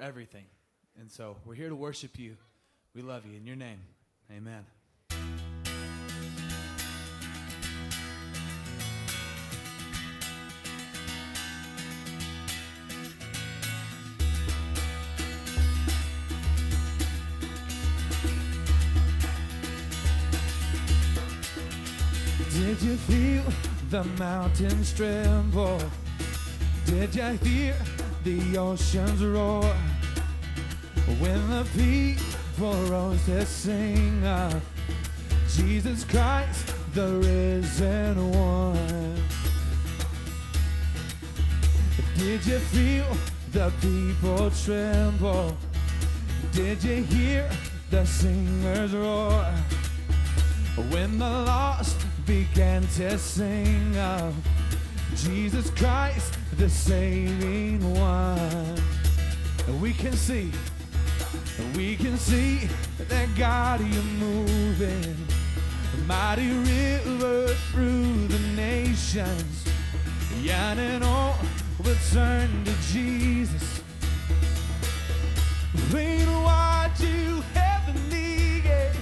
everything. And so we're here to worship you. We love you. In your name, amen. Did you feel the mountains tremble? Did you hear the oceans roar? When the people rose to sing of Jesus Christ, the risen one. Did you feel the people tremble? Did you hear the singers roar? When the lost began to sing of Jesus Christ, the saving one. And we can see that God, you're moving a mighty river through the nations. Young and old will turn to Jesus. Clean wide you heavenly gates.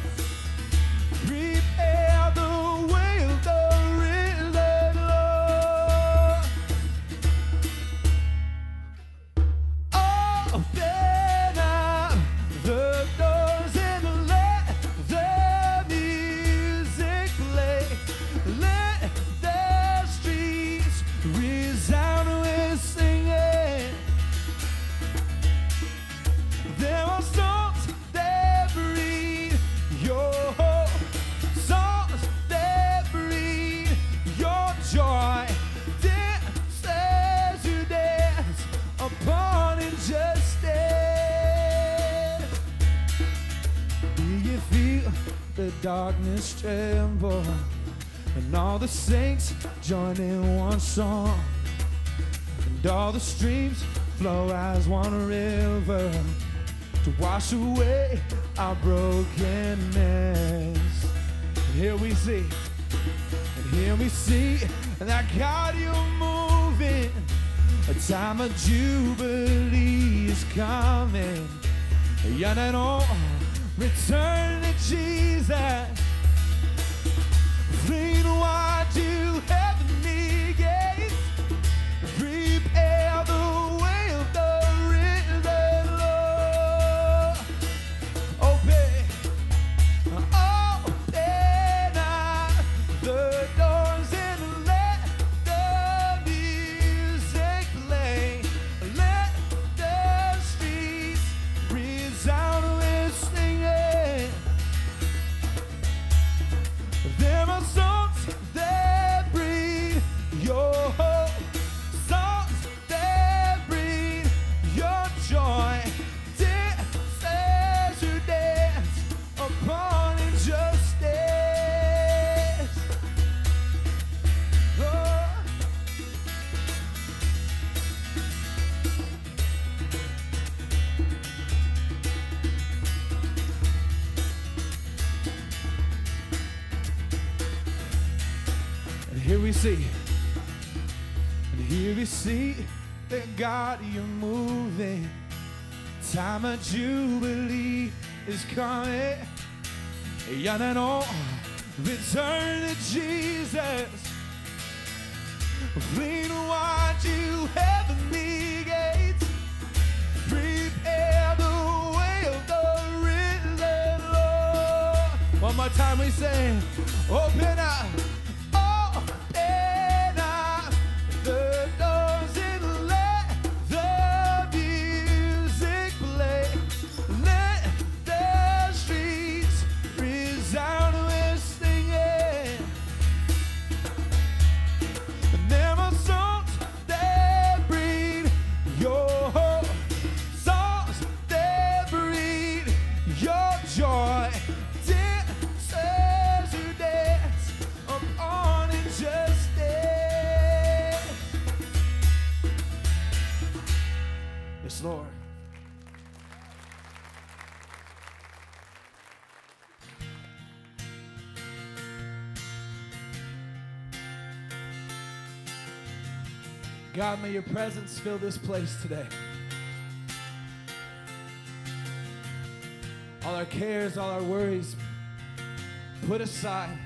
Prepare the way of the risen Lord. Open up the doors and let the music play. Let the streets resound with singing. There are songs that breathe your hope, songs that breathe your joy. Dance as you dance upon injustice. Do you feel the darkness tremble? And all the saints join in one song. And all the streams flow as one river to wash away our brokenness. And here we see that God, you're moving. A time of jubilee is coming. Young and old, return to Jesus. Clean wide you heavenly gates. Prepare the way of the risen Lord. Open up the doors and let the music play. Let the streets resound with singing. There are songs that breathe your hope, songs that breathe your joy. Dance as you dance upon injustice. Oh. And here we see that God, you're moving. Time of jubilee is coming. Young and old, return to Jesus. Clean wide you heavenly gates. Prepare the way of the risen Lord. One more time we sing. Open up the doors and let the music play. Let the streets resound with singing. And there are songs that breathe your hope, songs that breathe your joy. Dance as you dance upon injustice. Yes, Lord. God, may your presence fill this place today. all our cares, all our worries put aside.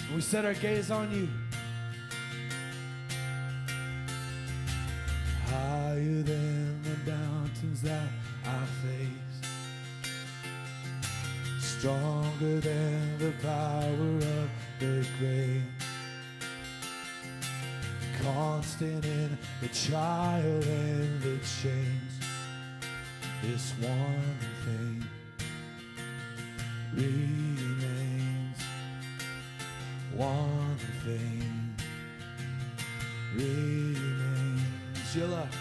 And we set our gaze on you. Higher than the mountains that I face, stronger than the power of the grave, constant in the trial and the change. This one thing remains. One thing remains. Your love.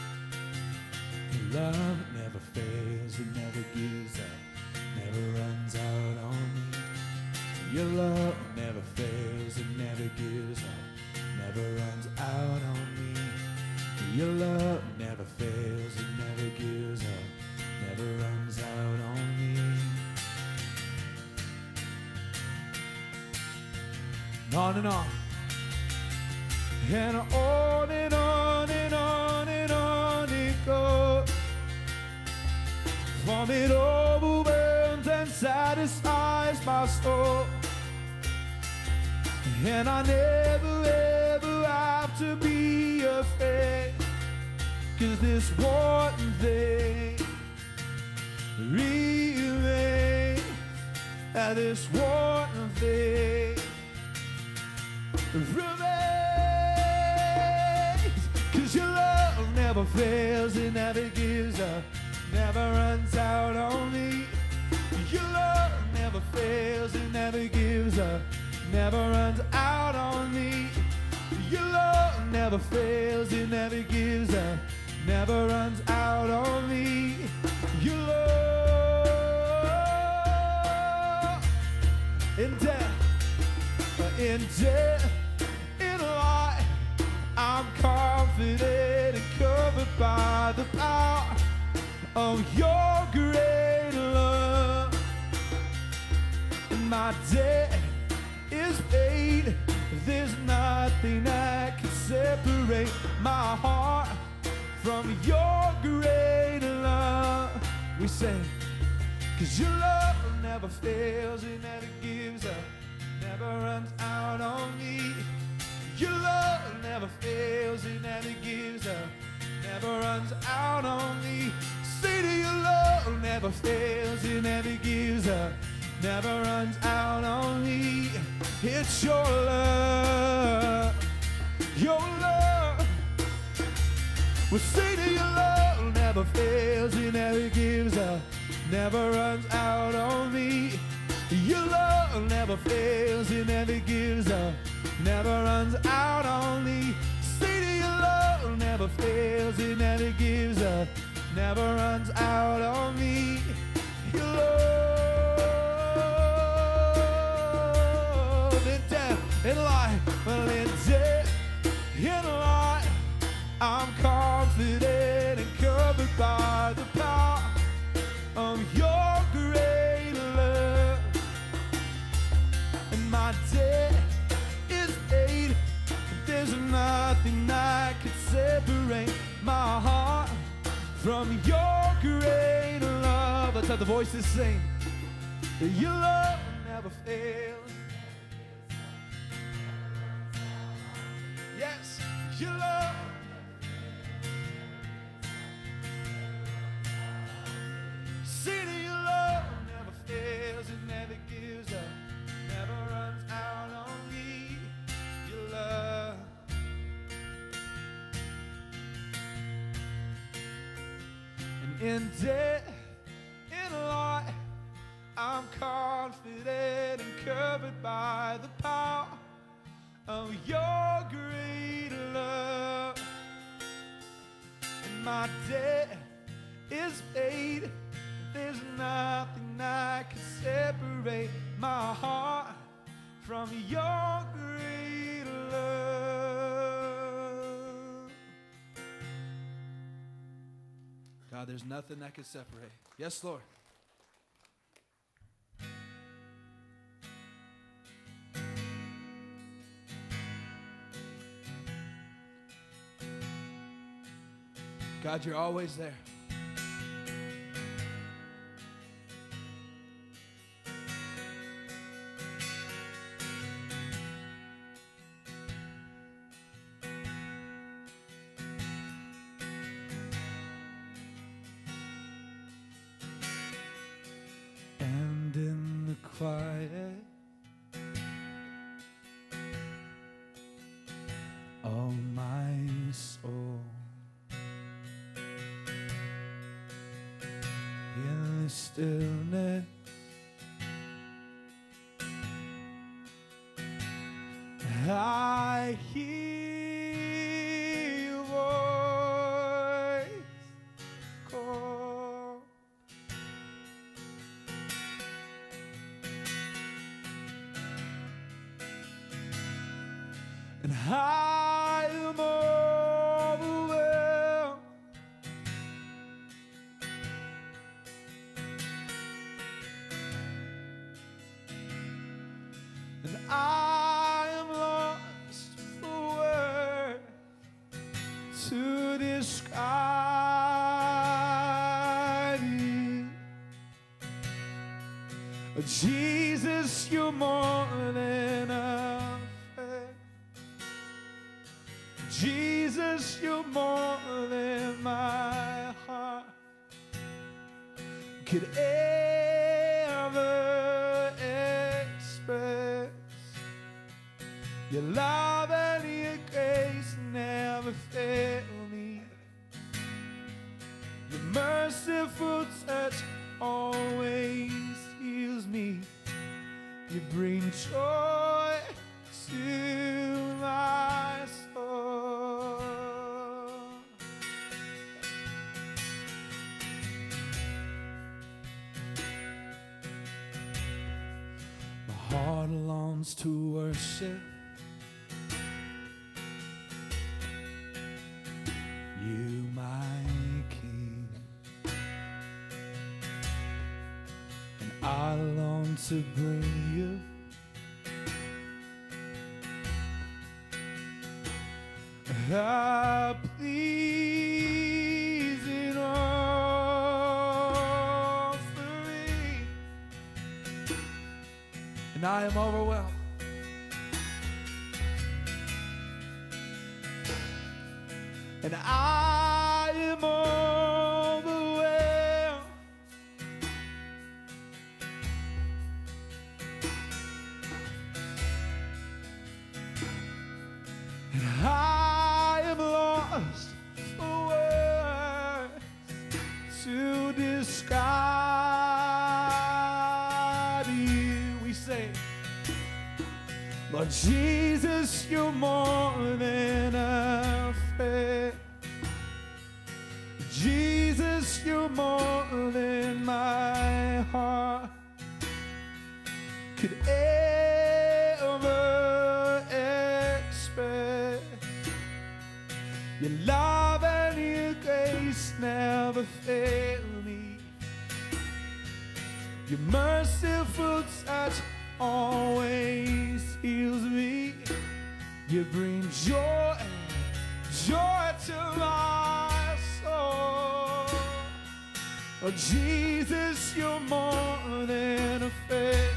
Your love never fails, it never gives up, never runs out on me. Your love never fails, it never gives up, never runs out on me. Your love never fails, it never gives up, never runs out on me. On and on. And on and on and on and on it goes. From it overwhelms and satisfies my soul. And I never ever have to be afraid, 'cause this one thing remains. And this one thing remains. 'Cause your love never fails, it never gives up, never runs out on me. Your love never fails, it never gives up, never runs out on me. Your love never fails, it never gives up, never runs out on me. Your love in death, in life, I'm confident and covered by the power of your great love. And my debt is paid. There's nothing that can separate my heart from your great love. We sing, 'cause your love never fails, it never gives up, never runs out on me. Your love never fails, it never gives up, never runs out on me. Say to your love never fails, it never gives up, never runs out on me. It's your love, your love. Well, say to your love never fails, it never gives up, never runs out on me. Your love never fails, it never gives up, never runs out on me. Say to your love never fails, it never gives up, never runs out on me. Your love in death, in life, well, in death, in life, I'm confident and covered by the power of your great love. And my debt is paid. There's nothing that can separate my heart from your great love. Let's have the voices sing. Your love never fails. Yes, your love. See that your love never fails, it never gives up, never runs out on me. Your love. And in death, in life, I'm confident and covered by the power of your great love. And my debt is paid. There's nothing that can separate my heart from your great love. God, there's nothing that can separate. Yes, Lord. God, you're always there. quiet. Oh, my soul, in the stillness, I hear your voice call. And I am overwhelmed. And I am lost for words to describe you. Jesus, you're more than enough. Jesus, you're more than my heart could ever express. Your love and your grace never fail me. Your merciful touch always heals me. You bring joy to my soul. My heart longs to worship you, my King, and I long to bring you a pleasing offering. And I am overwhelmed. And I am overwhelmed. And I am lost for words to describe you. We say, Lord Jesus, you're more than a friend. Jesus, you're more than my heart could ever express. Your love and your grace never fail me. Your merciful touch always heals me. You bring joy, joy to my soul. Oh, Jesus, you're more than a friend.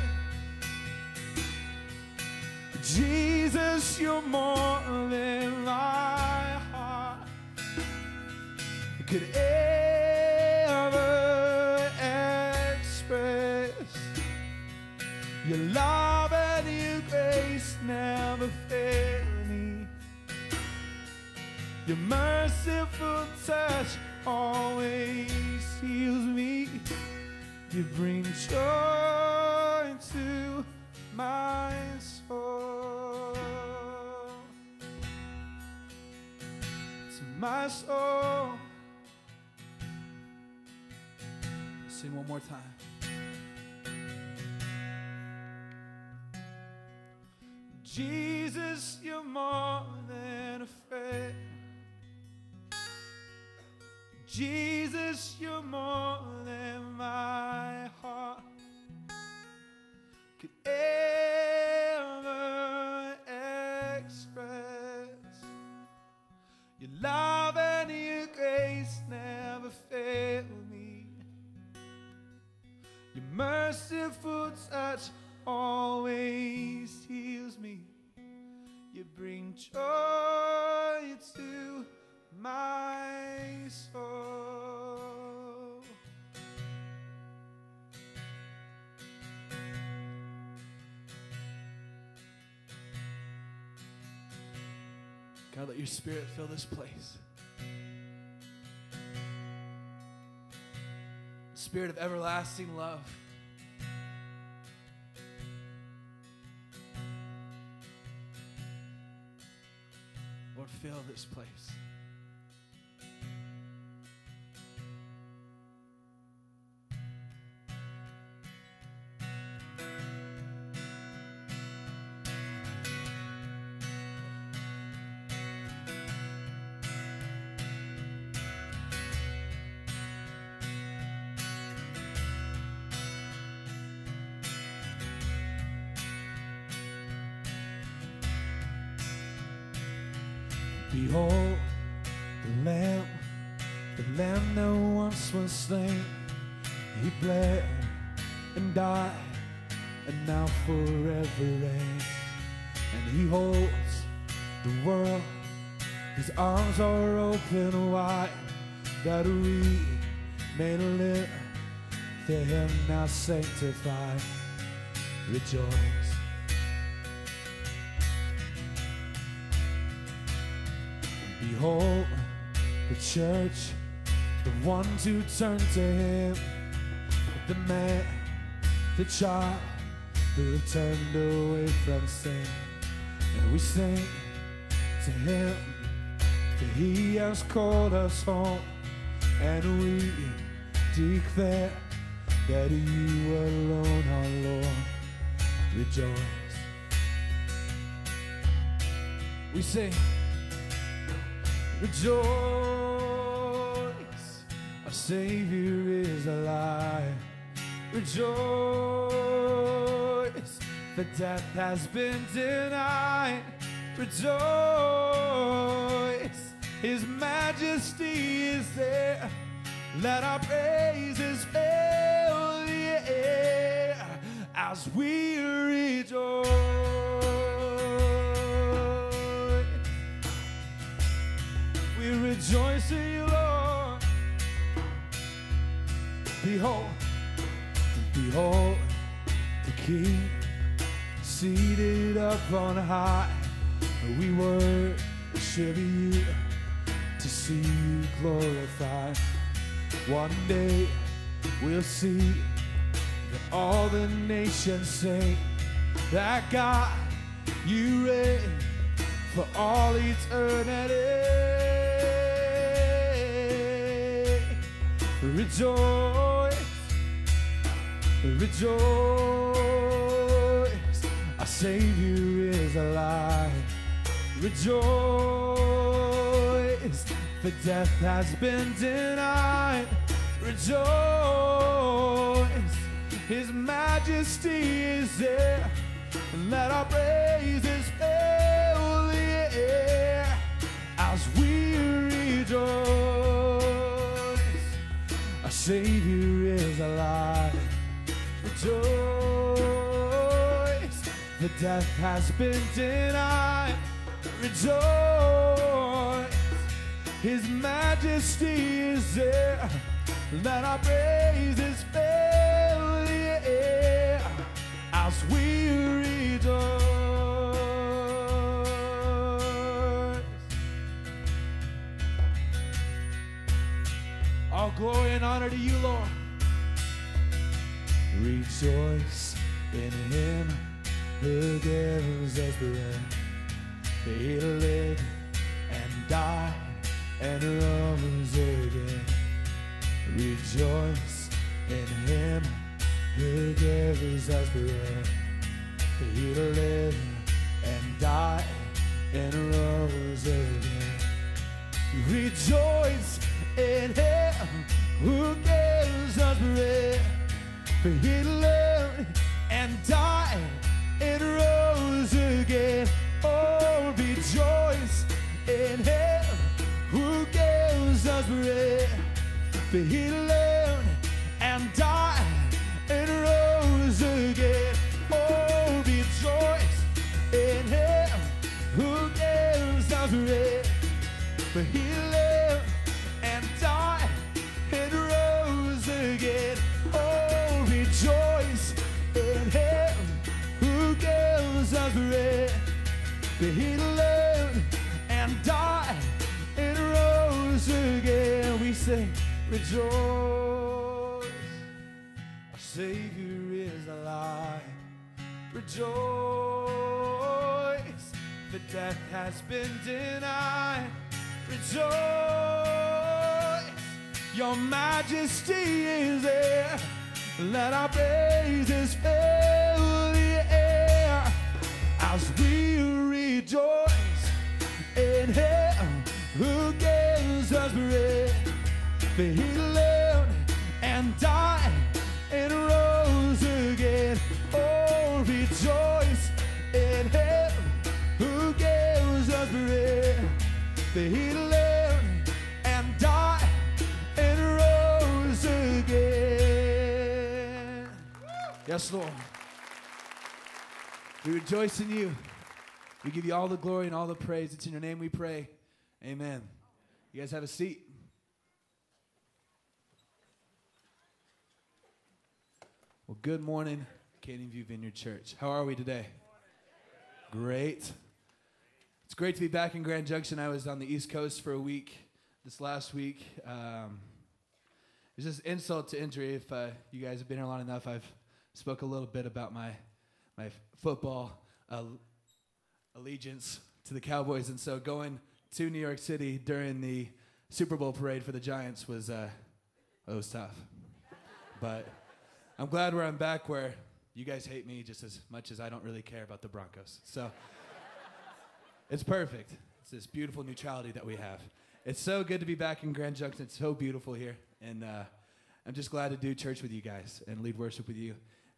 Jesus, you're more than my heart could ever express. Your love and your grace never fail me. Your merciful touch always heals me. You bring joy to my soul. To my soul. Sing one more time. Jesus, you're more than a friend. Jesus, you're more than my heart could ever express. Your love and your grace never fail me. Your merciful touch always heals me. You bring joy to my soul. God, let your Spirit fill this place. Spirit of everlasting love. Lord, fill this place. Behold, the Lamb that once was slain. He bled and died, and now forever reigns. And he holds the world, his arms are open wide, that we may live to him now sanctified. Rejoice. Behold, the church, the ones who turn to him, the man, the child, who have turned away from sin. And we sing to him, for he has called us home, and we declare that you alone are Lord. Rejoice. We sing, rejoice, our Savior is alive. Rejoice, for death has been denied. Rejoice, his majesty is there. Let our praises fill the air as we rejoice. We rejoice in you, Lord. Behold, behold, the King seated up on high. We worship you to see you glorified. One day we'll see that all the nations sing that God, you reign for all eternity. Rejoice, rejoice, our Savior is alive. Rejoice, for death has been denied. Rejoice, his majesty is there. And let our praises fill the air as we rejoice. Our Savior is alive. Rejoice, the death has been denied. Rejoice, his majesty is there. Let our praises fill the air as we rejoice. All glory and honor to you, Lord. Rejoice in him who gives us breath. He lived and died and rose again. Rejoice in him who gives us breath. He lived and died and rose again. Rejoice in him who gives us breath. For he lived and died and rose again. Oh, rejoice in him who gives us breath. For he lived and died and rose again. Oh, rejoice in him who gives us breath. For he lived and died and rose again. Oh, rejoice in him who gives us breath. For he lived and died Rejoice, our Savior is alive. Rejoice, the death has been denied. Rejoice, your majesty is there. Let our praises fill the air as we rejoice in Him who gives us bread. For He lived and died and rose again. Oh, rejoice in Him who gives us bread. For He lived and died and rose again. Yes, Lord. We rejoice in You. We give You all the glory and all the praise. It's in Your name we pray. Amen. You guys have a seat. Well, good morning, Canyon View Vineyard Church. How are we today? Great. It's great to be back in Grand Junction. I was on the East Coast for a week this last week. It's just insult to injury. If you guys have been here long enough, I've spoke a little bit about my football allegiance to the Cowboys. And so going to New York City during the Super Bowl parade for the Giants was tough. But I'm glad where I'm back, where you guys hate me just as much as I don't really care about the Broncos. So it's perfect. It's this beautiful neutrality that we have. It's so good to be back in Grand Junction. It's so beautiful here. And I'm just glad to do church with you guys and lead worship with you.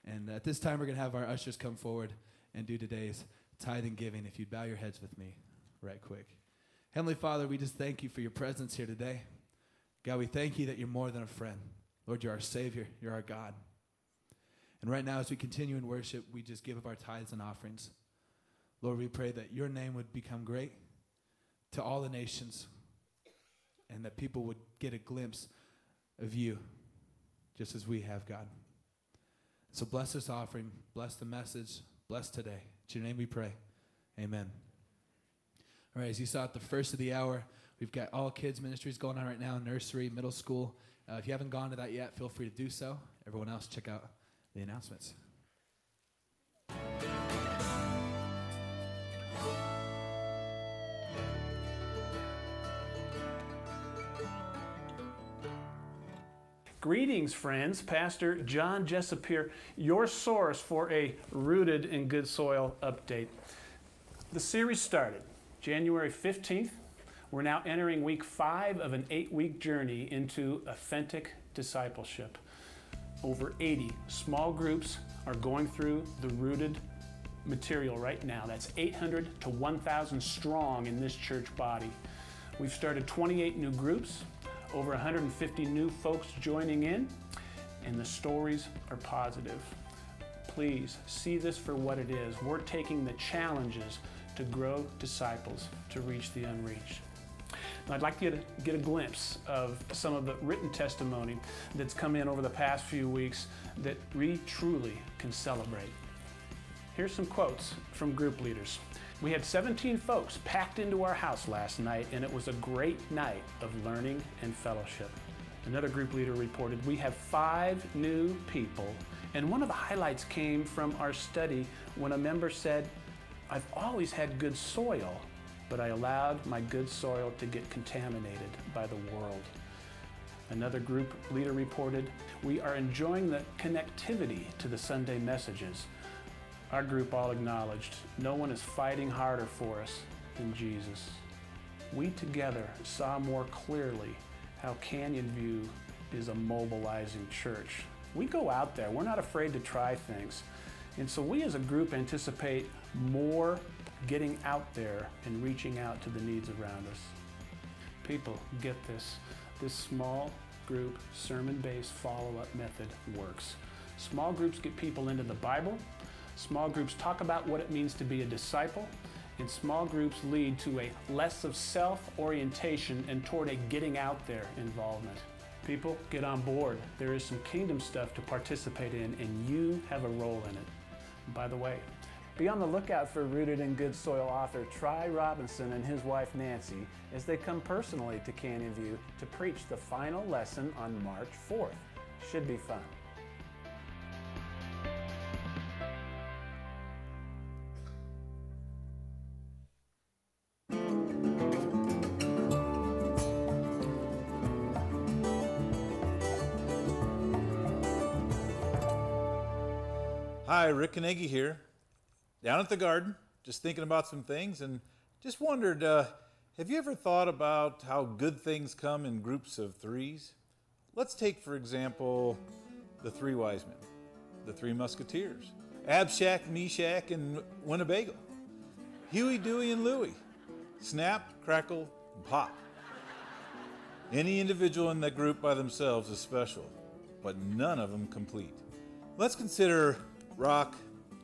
And at this time, we're going to have our ushers come forward and do today's tithe and giving. If you'd bow your heads with me right quick. Heavenly Father, we just thank You for Your presence here today. God, we thank You that You're more than a friend. Lord, You're our Savior. You're our God. And right now, as we continue in worship, we just give up our tithes and offerings. Lord, we pray that Your name would become great to all the nations and that people would get a glimpse of You just as we have, God. So bless this offering, bless the message, bless today. In Your name we pray. Amen. All right, as you saw at the first of the hour, we've got all kids ministries going on right now, nursery, middle school. If you haven't gone to that yet, feel free to do so. Everyone else, check out the announcements. Greetings, friends. Pastor John Jessup here, your source for a Rooted in Good Soil update. The series started January 15th. We're now entering week 5 of an 8-week journey into authentic discipleship. Over 80 small groups are going through the Rooted material right now. That's 800 to 1,000 strong in this church body. We've started 28 new groups, over 150 new folks joining in, and the stories are positive. Please see this for what it is. We're taking the challenges to grow disciples to reach the unreached. Now, I'd like you to get a glimpse of some of the written testimony that's come in over the past few weeks that we truly can celebrate. Here's some quotes from group leaders. We had 17 folks packed into our house last night, and it was a great night of learning and fellowship. Another group leader reported, we have 5 new people, and one of the highlights came from our study when a member said, I've always had good soil, but I allowed my good soil to get contaminated by the world. Another group leader reported, we are enjoying the connectivity to the Sunday messages. Our group all acknowledged, no one is fighting harder for us than Jesus. We together saw more clearly how Canyon View is a mobilizing church. We go out there, we're not afraid to try things. And so we as a group anticipate more getting out there and reaching out to the needs around us. People, get this. This small group sermon-based follow-up method works. Small groups get people into the Bible. Small groups talk about what it means to be a disciple. And small groups lead to a less of self-orientation and toward a getting out there involvement. People, get on board. There is some kingdom stuff to participate in, and you have a role in it. By the way, Be on the lookout for Rooted in Good Soil author Try Robinson and his wife Nancy as they come personally to Canyon View to preach the final lesson on March 4th. Should be fun. Hi, Rick Carnegie here. Down at the garden, just thinking about some things, and just wondered, have you ever thought about how good things come in groups of threes? Let's take, for example, the three wise men, the three musketeers, Abshak, Meshach, and Winnebago, Huey, Dewey, and Louie, Snap, Crackle, and Pop. Any individual in that group by themselves is special, but none of them complete. Let's consider rock,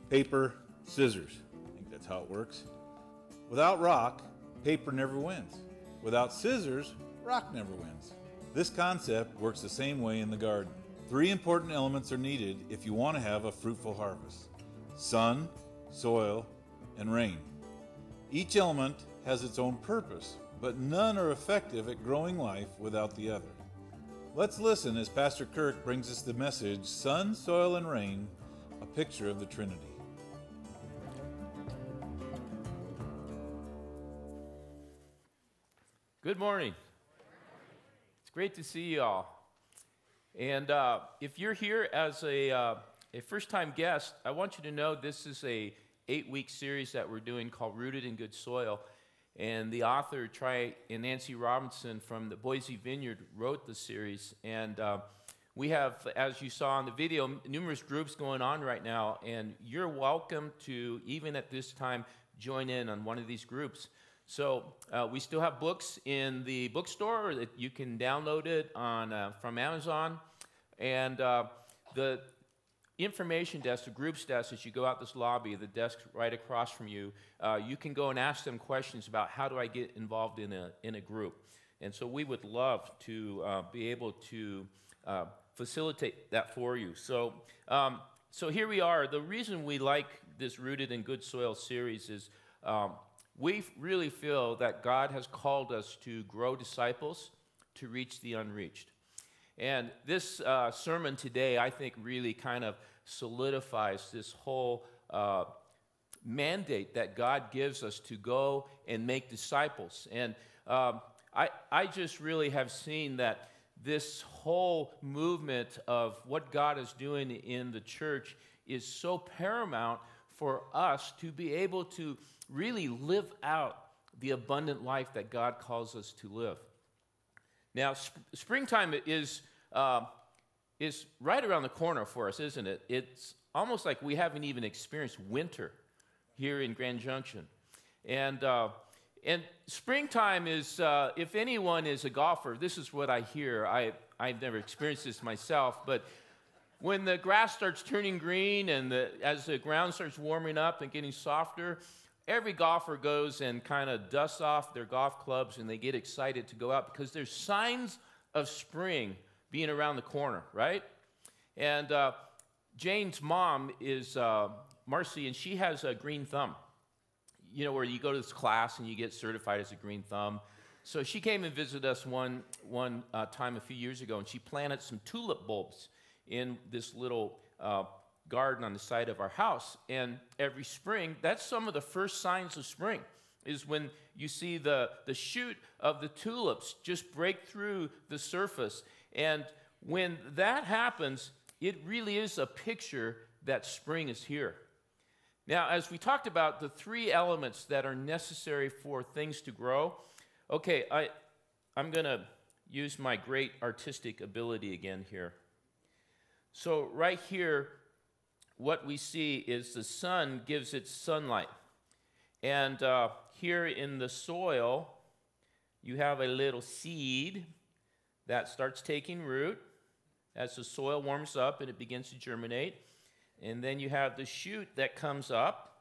paper, scissors. I think that's how it works. Without rock, paper never wins. Without scissors, rock never wins. This concept works the same way in the garden. Three important elements are needed if you want to have a fruitful harvest: sun, soil, and rain. Each element has its own purpose, but none are effective at growing life without the other. Let's listen as Pastor Kirk brings us the message, Sun, Soil, and Rain, a picture of the Trinity. Good morning. It's great to see you all. And if you're here as a first-time guest, I want you to know this is a 8-week series that we're doing called Rooted in Good Soil. And the author, Try and Nancy Robinson from the Boise Vineyard, wrote the series. And we have, as you saw in the video, numerous groups going on right now. And you're welcome to, even at this time, join in on one of these groups. So we still have books in the bookstore that you can download it on from Amazon. And the information desk, the groups desk, as you go out this lobby, the desk right across from you, you can go and ask them questions about how do I get involved in a group. And so we would love to be able to facilitate that for you. So here we are. The reason we like this Rooted in Good Soil series is we really feel that God has called us to grow disciples, to reach the unreached. And this sermon today, I think, really kind of solidifies this whole mandate that God gives us to go and make disciples. And I just really have seen that this whole movement of what God is doing in the church is so paramount for us to be able to really live out the abundant life that God calls us to live. Now, springtime is right around the corner for us, isn't it? It's almost like we haven't even experienced winter here in Grand Junction. And springtime is, if anyone is a golfer, this is what I hear. I've never experienced this myself, but when the grass starts turning green and as the ground starts warming up and getting softer, every golfer goes and kind of dusts off their golf clubs and they get excited to go out because there's signs of spring being around the corner, right? And Jane's mom is Marcy, and she has a green thumb. You know, where you go to this class and you get certified as a green thumb. So she came and visited us one time a few years ago, and she planted some tulip bulbs in this little garden on the side of our house. And every spring, that's some of the first signs of spring, is when you see the shoot of the tulips just break through the surface. And when that happens, it really is a picture that spring is here. Now, as we talked about the three elements that are necessary for things to grow, okay, I'm going to use my great artistic ability again here. So right here, what we see is the sun gives its sunlight. And here in the soil, you have a little seed that starts taking root as the soil warms up and it begins to germinate. And then you have the shoot that comes up,